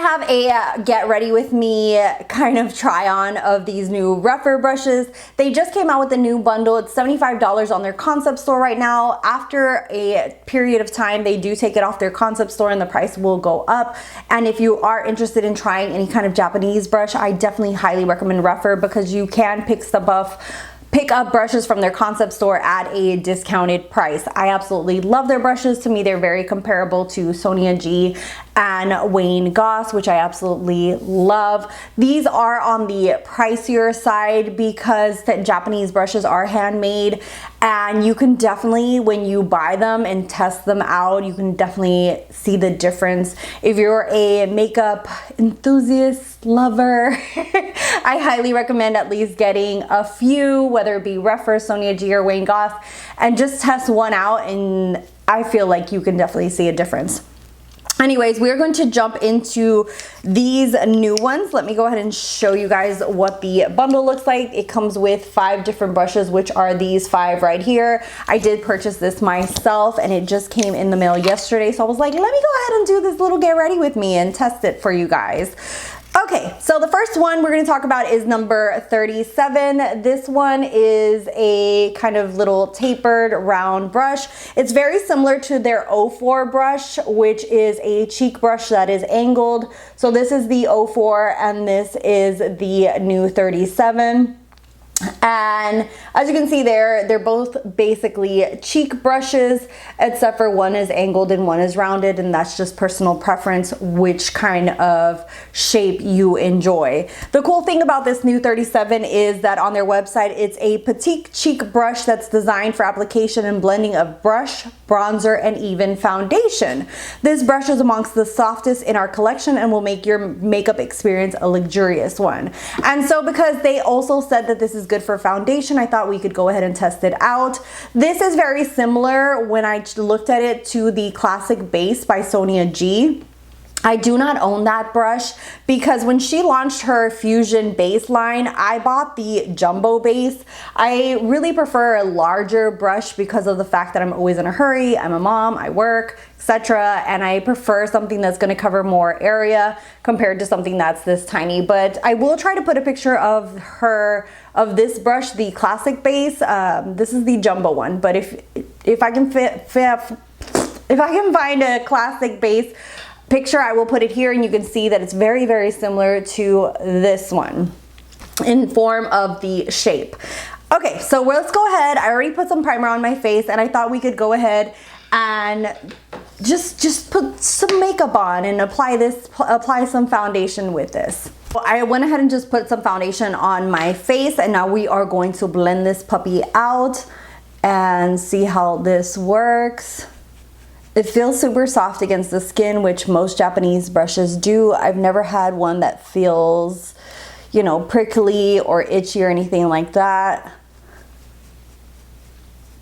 have a get ready with me kind of try on of these new Rephr brushes. They just came out with a new bundle. It's $75 on their concept store right now. After a period of time, they do take it off their concept store and the price will go up. And if you are interested in trying any kind of Japanese brush, I definitely highly recommend Rephr because you can pick up brushes from their concept store at a discounted price. I absolutely love their brushes. To me, they're very comparable to Sonia G and Wayne Goss, which I absolutely love. These are on the pricier side because the Japanese brushes are handmade, and you can definitely, when you buy them and test them out, you can definitely see the difference. If you're a makeup enthusiast, lover, I highly recommend at least getting a few, whether it be Rephr, Sonia G, or Wayne Goss, and just test one out, and I feel like you can definitely see a difference. Anyways, we're going to jump into these new ones. Let me go ahead and show you guys what the bundle looks like. It comes with 5 different brushes, which are these 5 right here. I did purchase this myself and it just came in the mail yesterday. So I was like, let me go ahead and do this little get ready with me and test it for you guys. Okay, so the first one we're going to talk about is number 37. This one is a kind of little tapered round brush. It's very similar to their 04 brush, which is a cheek brush that is angled. So this is the 04 and this is the new 37. And as you can see there, they're both basically cheek brushes, except for one is angled and one is rounded, and that's just personal preference which kind of shape you enjoy. The cool thing about this new 37 is that on their website, it's a petite cheek brush that's designed for application and blending of brush, bronzer, and even foundation. This brush is amongst the softest in our collection and will make your makeup experience a luxurious one. And so because they also said that this is good for foundation, I thought we could go ahead and test it out. This is very similar when I looked at it to the Classic Base by Sonia G. I do not own that brush because when she launched her Fusion base line, I bought the jumbo base. I really prefer a larger brush because of the fact that I'm always in a hurry. I'm a mom, I work, etc. And I prefer something that's going to cover more area compared to something that's this tiny. But I will try to put a picture of this brush, the Classic Base. This is the jumbo one, but if I can find a Classic Base picture, I will put it here, and you can see that it's very, very similar to this one in form of the shape. Okay, so let's go ahead. I already put some primer on my face, and I thought we could go ahead and just put some makeup on and apply some foundation with this. Well, I went ahead and just put some foundation on my face, and now we are going to blend this puppy out and see how this works. It feels super soft against the skin, which most Japanese brushes do. I've never had one that feels, you know, prickly or itchy or anything like that.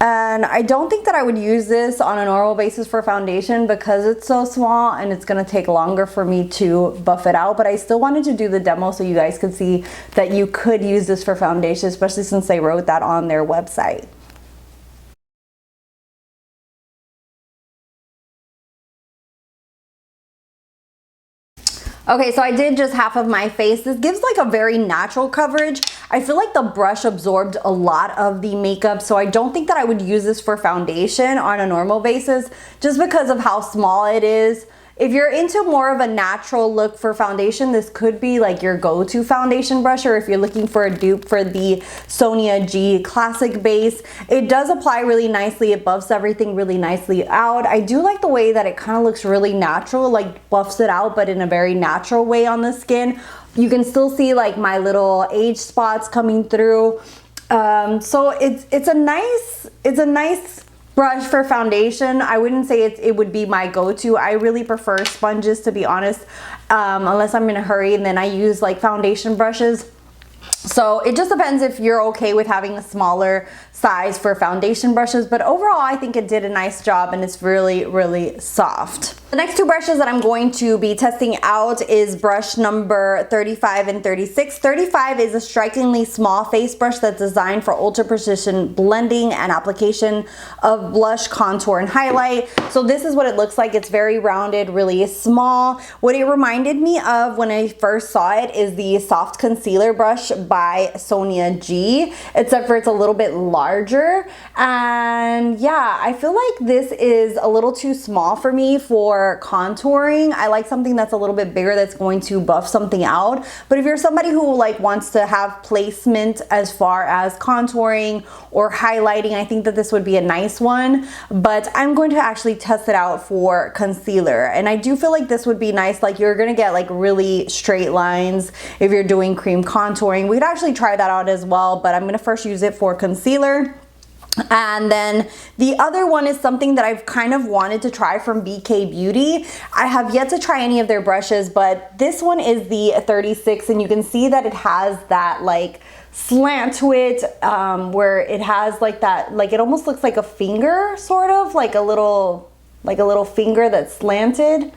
And I don't think that I would use this on a normal basis for foundation because it's so small and it's gonna take longer for me to buff it out. But I still wanted to do the demo so you guys could see that you could use this for foundation, especially since they wrote that on their website. Okay, so I did just half of my face. This gives like a very natural coverage. I feel like the brush absorbed a lot of the makeup, so I don't think that I would use this for foundation on a normal basis just because of how small it is. If you're into more of a natural look for foundation, this could be like your go-to foundation brush, or if you're looking for a dupe for the Sonia G Classic Base. It does apply really nicely. It buffs everything really nicely out. I do like the way that it kind of looks really natural, like buffs it out, but in a very natural way on the skin. You can still see like my little age spots coming through. So it's a nice brush for foundation. I wouldn't say it would be my go-to. I really prefer sponges, to be honest, unless I'm in a hurry, and then I use like foundation brushes. So it just depends if you're okay with having a smaller size for foundation brushes, but overall I think it did a nice job and it's really, really soft. The next two brushes that I'm going to be testing out is brush number 35 and 36. 35 is a strikingly small face brush that's designed for ultra precision blending and application of blush, contour, and highlight. So this is what it looks like. It's very rounded, really small. What it reminded me of when I first saw it is the soft concealer brush by Sonia G, except for it's a little bit larger. And yeah, I feel like this is a little too small for me for contouring. I like something that's a little bit bigger that's going to buff something out. But if you're somebody who like wants to have placement as far as contouring or highlighting, I think that this would be a nice one. But I'm going to actually test it out for concealer. And I do feel like this would be nice. Like you're gonna get like really straight lines if you're doing cream contouring. We could actually try that out as well, but I'm gonna first use it for concealer. And then the other one is something that I've kind of wanted to try from BK Beauty. I have yet to try any of their brushes, but this one is the 36, and you can see that it has that like slant to it, where it has like that, like it almost looks like a finger, sort of like a little finger that's slanted.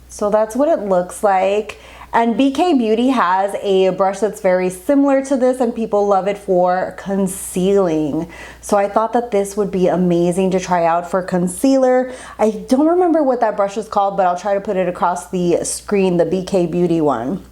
So that's what it looks like. And BK Beauty has a brush that's very similar to this, and people love it for concealing. So I thought that this would be amazing to try out for concealer. I don't remember what that brush is called, but I'll try to put it across the screen, the BK Beauty one.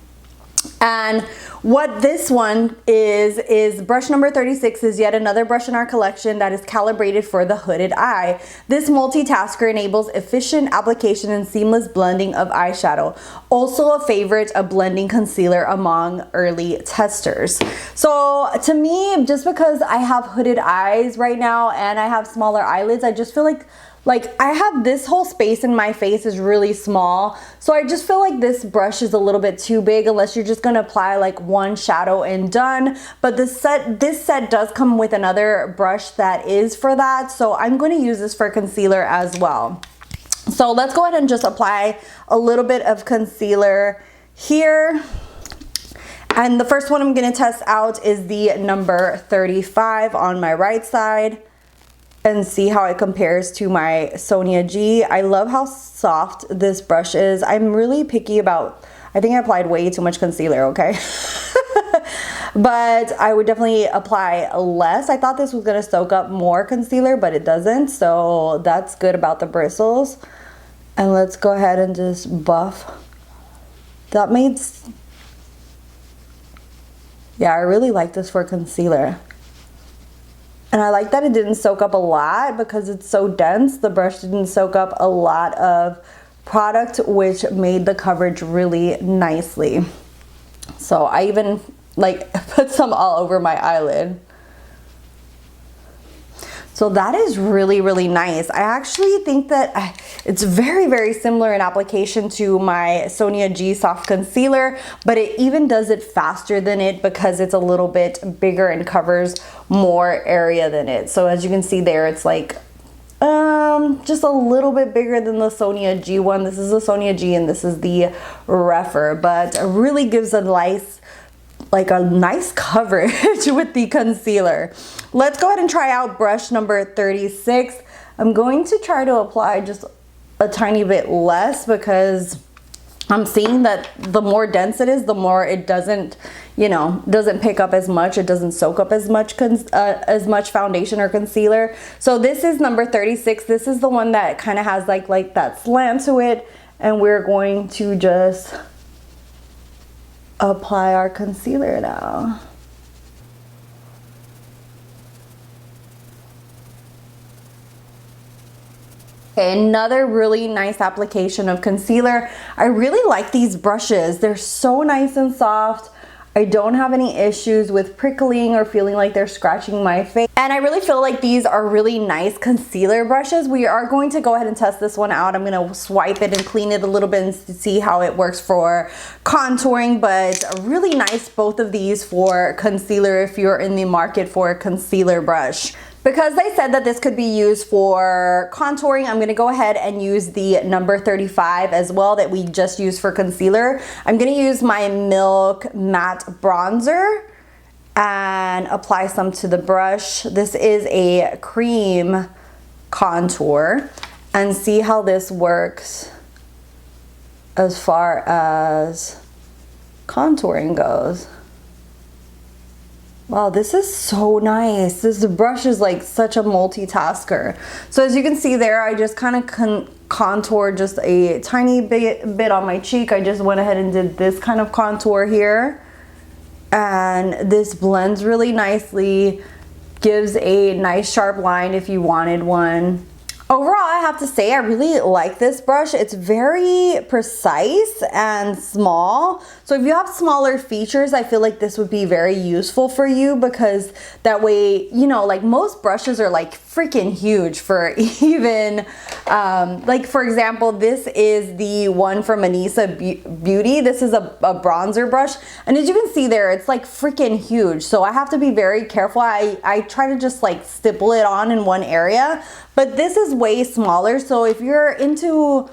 And what this one is brush number 36 is yet another brush in our collection that is calibrated for the hooded eye. This multitasker enables efficient application and seamless blending of eyeshadow. Also a favorite of blending concealer among early testers. So to me, just because I have hooded eyes right now and I have smaller eyelids, I just feel like I have this whole space in my face is really small. So I just feel like this brush is a little bit too big unless you're just gonna apply like one shadow and done. But this set does come with another brush that is for that. So I'm gonna use this for concealer as well. So let's go ahead and just apply a little bit of concealer here. And the first one I'm gonna test out is the number 35 on my right side, and see how it compares to my Sonia G. I love how soft this brush is. I'm really picky about, I think I applied way too much concealer, okay? But I would definitely apply less. I thought this was gonna soak up more concealer, but it doesn't, so that's good about the bristles. And let's go ahead and just buff. That made, yeah, I really like this for concealer. And I like that it didn't soak up a lot because it's so dense. The brush didn't soak up a lot of product, which made the coverage really nicely. So I even like put some all over my eyelid. So that is really, really nice. I actually think that it's very, very similar in application to my Sonia G Soft Concealer, but it even does it faster than it because it's a little bit bigger and covers more area than it. So as you can see there, it's like just a little bit bigger than the Sonia G one. This is the Sonia G and this is the Rephr, but it really gives a nice coverage with the concealer. Let's go ahead and try out brush number 36. I'm going to try to apply just a tiny bit less because I'm seeing that the more dense it is, the more it doesn't, doesn't pick up as much. It doesn't soak up as much foundation or concealer. So this is number 36. This is the one that kind of has like that slant to it, and we're going to just apply our concealer now. Okay, another really nice application of concealer. I really like these brushes. They're so nice and soft. I don't have any issues with prickling or feeling like they're scratching my face. And I really feel like these are really nice concealer brushes. We are going to go ahead and test this one out. I'm gonna swipe it and clean it a little bit and see how it works for contouring, but really nice, both of these for concealer if you're in the market for a concealer brush. Because they said that this could be used for contouring, I'm gonna go ahead and use the number 35 as well that we just used for concealer. I'm gonna use my Milk Matte Bronzer and apply some to the brush. This is a cream contour, and see how this works as far as contouring goes. Wow, this is so nice. This brush is like such a multitasker. So as you can see there, I just kind of contoured just a tiny bit on my cheek. I just went ahead and did this kind of contour here. And this blends really nicely, gives a nice sharp line if you wanted one. Overall, I have to say I really like this brush. It's very precise and small. So if you have smaller features, I feel like this would be very useful for you, because that way, you know, like most brushes are like freaking huge for even, like for example, this is the one from Anissa Beauty. This is a bronzer brush. And as you can see there, it's like freaking huge. So I have to be very careful. I try to just like stipple it on in one area. But this is way smaller, so if you're into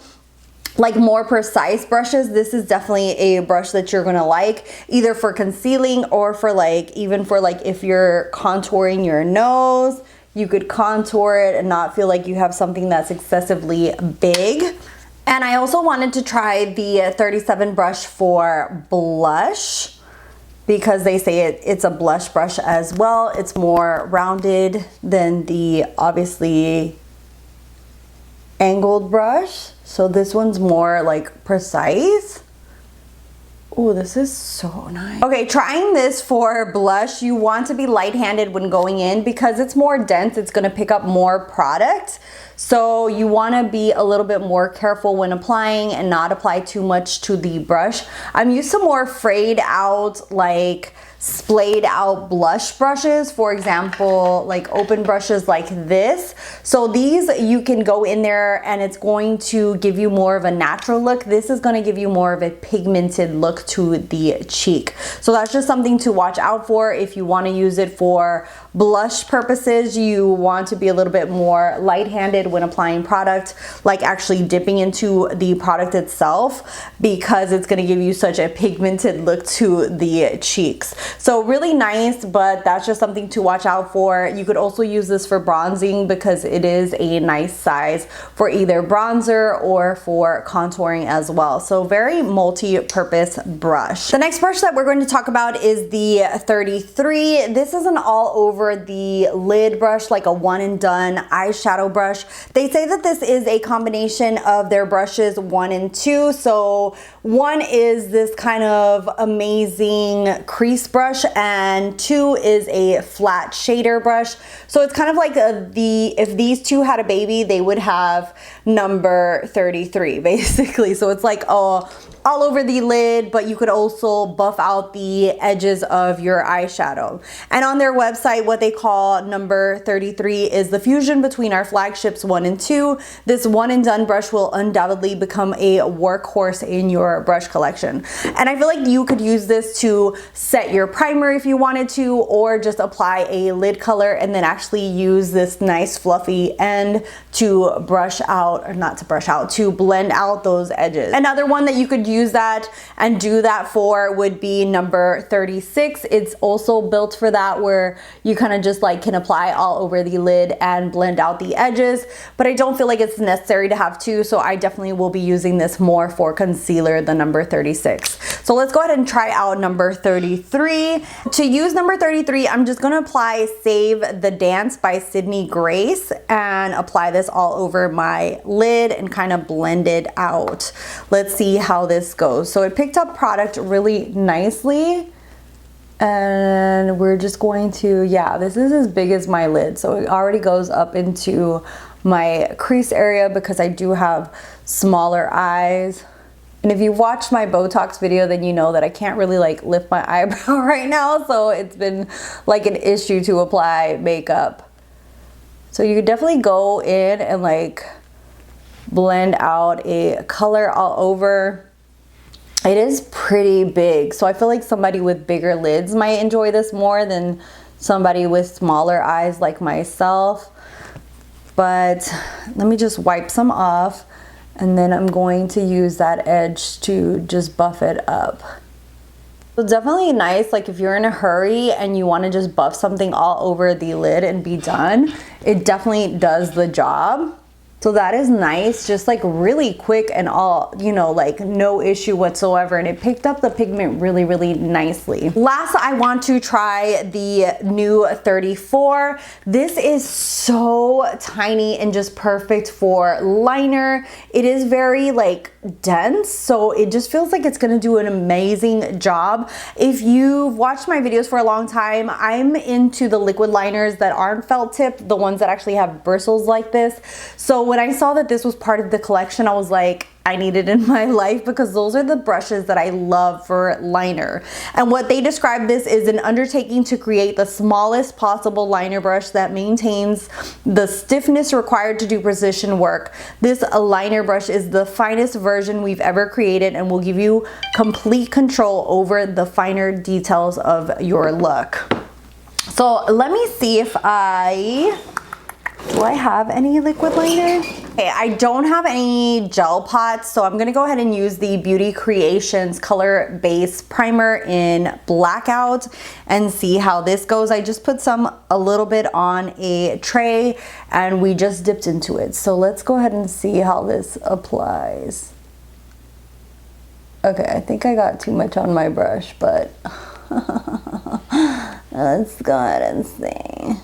like more precise brushes, this is definitely a brush that you're gonna like, either for concealing or for like, even for like if you're contouring your nose, you could contour it and not feel like you have something that's excessively big. And I also wanted to try the 37 brush for blush, because they say it's a blush brush as well. It's more rounded than the obviously angled brush. So this one's more like precise. Oh, this is so nice. Okay, trying this for blush, you want to be light-handed when going in because it's more dense. It's gonna pick up more product. So you wanna be a little bit more careful when applying and not apply too much to the brush. I'm used to more frayed out, like splayed out blush brushes, for example, like open brushes like this. So these, you can go in there and it's going to give you more of a natural look. This is going to give you more of a pigmented look to the cheek. So that's just something to watch out for. If you want to use it for blush purposes, you want to be a little bit more light-handed when applying product, like actually dipping into the product itself, because it's going to give you such a pigmented look to the cheeks. So really nice, but that's just something to watch out for. You could also use this for bronzing because it is a nice size for either bronzer or for contouring as well. So very multi-purpose brush. The next brush that we're going to talk about is the 33. This is an all over the lid brush, like a one and done eyeshadow brush. They say that this is a combination of their brushes 1 and 2. So 1 is this kind of amazing crease brush and 2 is a flat shader brush. So it's kind of like if these two had a baby, they would have number 33 basically. So it's like all over the lid, but you could also buff out the edges of your eyeshadow. And on their website, what they call number 33 is the fusion between our flagships 1 and 2. This one and done brush will undoubtedly become a workhorse in your brush collection. And I feel like you could use this to set your primer if you wanted to, or just apply a lid color and then actually use this nice fluffy end to brush out, or not to brush out, to blend out those edges. Another one that you could use that and do that for would be number 36. It's also built for that, where you kind of just like can apply all over the lid and blend out the edges, but I don't feel like it's necessary to have two, so I definitely will be using this more for concealer, the number 36. So let's go ahead and try out number 33. To use number 33, I'm just gonna apply Save the Dance by Sydney Grace and apply this all over my lid and kind of blend it out. Let's see how this goes. So it picked up product really nicely, and we're just going to, yeah, this is as big as my lid, so it already goes up into my crease area because I do have smaller eyes. And if you watched my Botox video, then you know that I can't really like lift my eyebrow right now, so it's been like an issue to apply makeup. So you could definitely go in and like blend out a color all over. It is pretty big, so I feel like somebody with bigger lids might enjoy this more than somebody with smaller eyes like myself. But let me just wipe some off, and then I'm going to use that edge to just buff it up. So definitely nice, like if you're in a hurry and you want to just buff something all over the lid and be done, it definitely does the job. So that is nice, just like really quick and all, you know, like no issue whatsoever. And it picked up the pigment really, really nicely. Last, I want to try the new 34. This is so tiny and just perfect for liner. It is very like dense, so it just feels like it's gonna do an amazing job. If you've watched my videos for a long time, I'm into the liquid liners that aren't felt tipped, the ones that actually have bristles like this. So when I saw that this was part of the collection, I was like, I need it in my life, because those are the brushes that I love for liner. And what they describe this is an undertaking to create the smallest possible liner brush that maintains the stiffness required to do precision work. This liner brush is the finest version we've ever created and will give you complete control over the finer details of your look. So let me see if do I have any liquid liner? Okay, I don't have any gel pots, so I'm gonna go ahead and use the Beauty Creations Color Base Primer in Blackout and see how this goes. I just put a little bit on a tray and we just dipped into it. So let's go ahead and see how this applies. Okay, I think I got too much on my brush, but let's go ahead and see.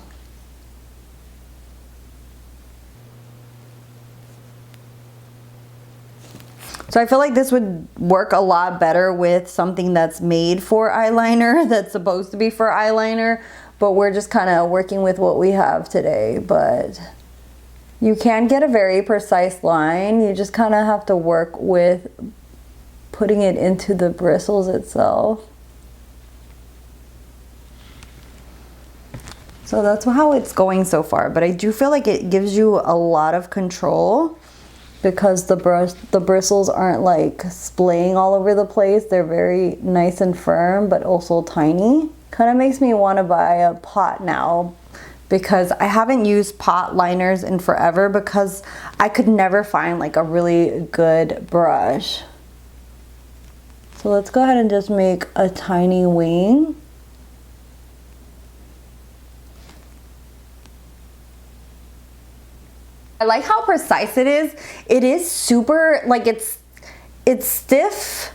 So I feel like this would work a lot better with something that's made for eyeliner, that's supposed to be for eyeliner, but we're just kind of working with what we have today. But you can get a very precise line. You just kind of have to work with putting it into the bristles itself. So that's how it's going so far, but I do feel like it gives you a lot of control, because the bristles aren't like splaying all over the place. They're very nice and firm, but also tiny. Kind of makes me want to buy a pot now, because I haven't used pot liners in forever, because I could never find like a really good brush. So let's go ahead and just make a tiny wing. I like how precise it is. It is super, like it's stiff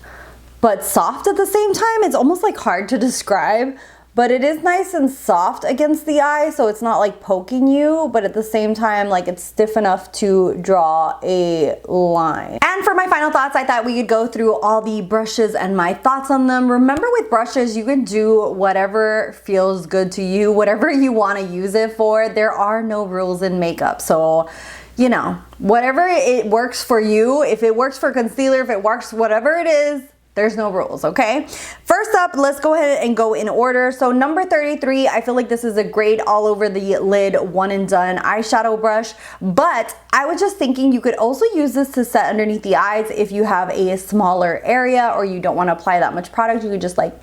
but soft at the same time. It's almost like hard to describe, but it is nice and soft against the eye, so it's not like poking you, but at the same time, like it's stiff enough to draw a line. And for my final thoughts, I thought we could go through all the brushes and my thoughts on them. Remember, with brushes, you can do whatever feels good to you, whatever you want to use it for. There are no rules in makeup, so you know, whatever it works for you. If it works for concealer, if it works, whatever it is, there's no rules, okay? First up, let's go ahead and go in order. So number 33, I feel like this is a great all over the lid, one and done eyeshadow brush, but I was just thinking you could also use this to set underneath the eyes if you have a smaller area or you don't want to apply that much product. You could just like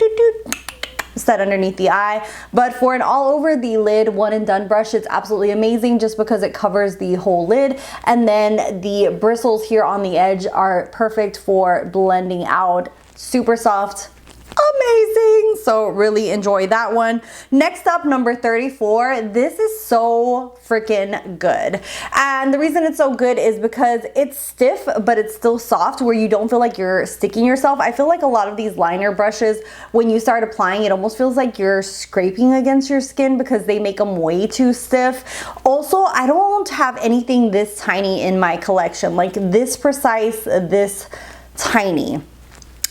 set underneath the eye. But for an all over the lid one and done brush, it's absolutely amazing just because it covers the whole lid, and then the bristles here on the edge are perfect for blending out. Super soft, amazing. So really enjoy that one. Next up, number 34. This is so freaking good. And the reason it's so good is because it's stiff, but it's still soft, where you don't feel like you're sticking yourself. I feel like a lot of these liner brushes, when you start applying, it almost feels like you're scraping against your skin because they make them way too stiff. Also, I don't have anything this tiny in my collection, like this precise, this tiny.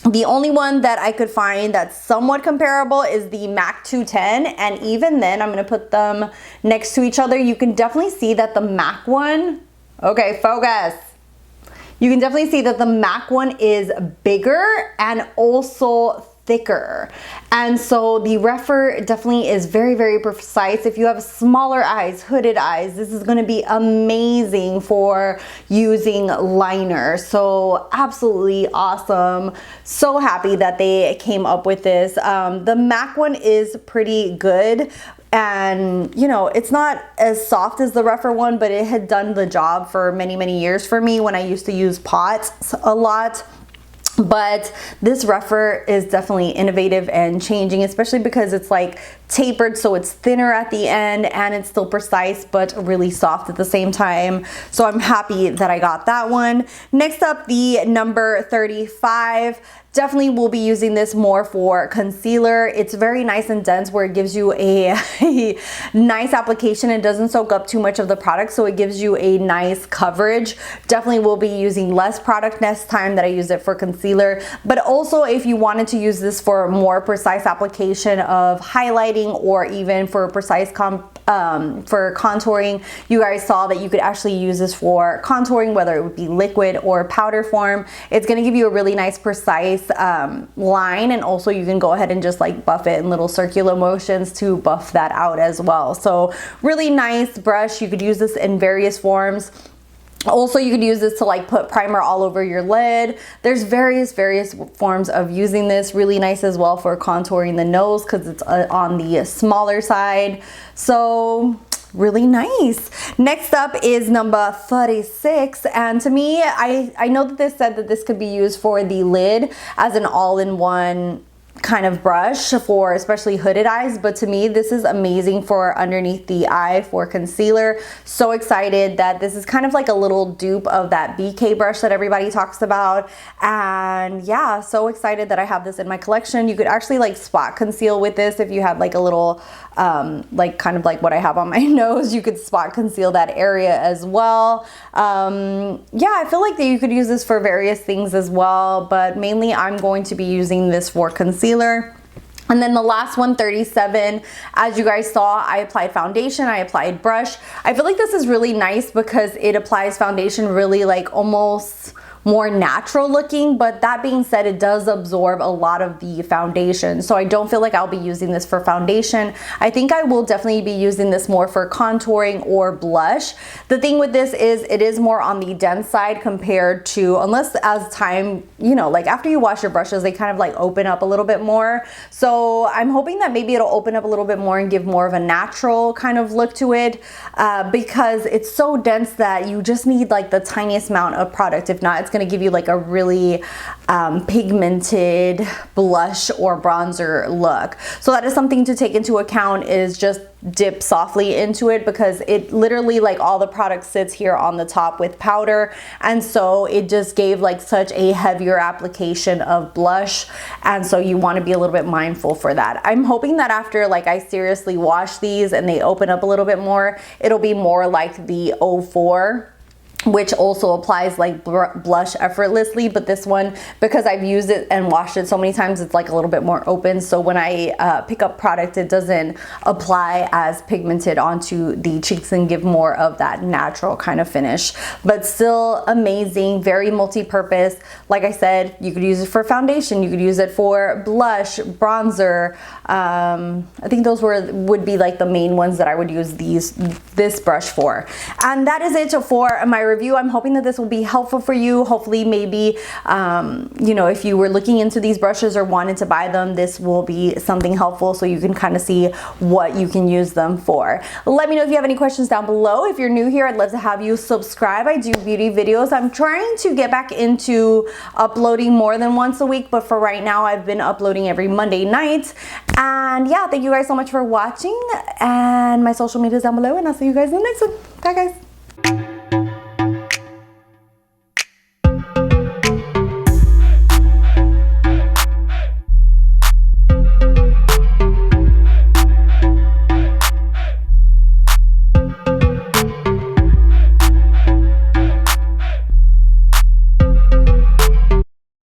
The only one that I could find that's somewhat comparable is the MAC 210, and even then, I'm gonna put them next to each other. You can definitely see that the MAC one, okay, focus. You can definitely see that the MAC one is bigger and also thicker. And so the Rephr definitely is very, very precise. If you have smaller eyes, hooded eyes, this is gonna be amazing for using liner. So absolutely awesome. So happy that they came up with this. The MAC one is pretty good. And you know, it's not as soft as the Rephr one, but it had done the job for many years for me when I used to use pots a lot. But this Rephr is definitely innovative and changing, especially because it's like tapered, so it's thinner at the end and it's still precise but really soft at the same time. So I'm happy that I got that one. Next up, the number 35. Definitely will be using this more for concealer. It's very nice and dense where it gives you a nice application. It doesn't soak up too much of the product, so it gives you a nice coverage. Definitely will be using less product next time that I use it for concealer. But also, if you wanted to use this for more precise application of highlighting or even for precise for contouring, you guys saw that you could actually use this for contouring, whether it would be liquid or powder form. It's going to give you a really nice precise line, and also you can go ahead and just like buff it in little circular motions to buff that out as well. So really nice brush. You could use this in various forms. Also, you could use this to like put primer all over your lid. There's various forms of using this. Really nice as well for contouring the nose because it's on the smaller side. So really nice. Next up is number 36, and to me, I know that this said that this could be used for the lid as an all-in-one kind of brush for especially hooded eyes, but to me this is amazing for underneath the eye for concealer. So excited that this is kind of like a little dupe of that BK brush that everybody talks about, and yeah, so excited that I have this in my collection. You could actually like spot conceal with this if you had like a little like kind of like what I have on my nose. You could spot conceal that area as well. Yeah, I feel like that you could use this for various things as well, but mainly I'm going to be using this for concealer. And then the last one, 37, as you guys saw, I applied foundation, I applied brush. I feel like this is really nice because it applies foundation really like almost more natural looking, but that being said, it does absorb a lot of the foundation, so I don't feel like I'll be using this for foundation. I think I will definitely be using this more for contouring or blush. The thing with this is it is more on the dense side compared to, unless as time, you know, like after you wash your brushes, they kind of like open up a little bit more. So I'm hoping that maybe it'll open up a little bit more and give more of a natural kind of look to it, because it's so dense that you just need like the tiniest amount of product. If not, it's going to give you like a really pigmented blush or bronzer look. So that is something to take into account, is just dip softly into it, because it literally like all the product sits here on the top with powder, and so it just gave like such a heavier application of blush, and so you want to be a little bit mindful for that. I'm hoping that after like I seriously wash these and they open up a little bit more, it'll be more like the 04, which also applies like blush effortlessly, but this one, because I've used it and washed it so many times, it's like a little bit more open, so when I pick up product, it doesn't apply as pigmented onto the cheeks and give more of that natural kind of finish. But still amazing, very multi-purpose. Like I said, you could use it for foundation, you could use it for blush, bronzer. I think those would be like the main ones that I would use this brush for. And that is it for my review. I'm hoping that this will be helpful for you. Hopefully maybe you know, if you were looking into these brushes or wanted to buy them, this will be something helpful so you can kind of see what you can use them for. Let me know if you have any questions down below. If you're new here, I'd love to have you subscribe. I do beauty videos. I'm trying to get back into uploading more than once a week, but for right now I've been uploading every Monday night. And yeah, thank you guys so much for watching, and my social media is down below, and I'll see you guys in the next one. Bye guys.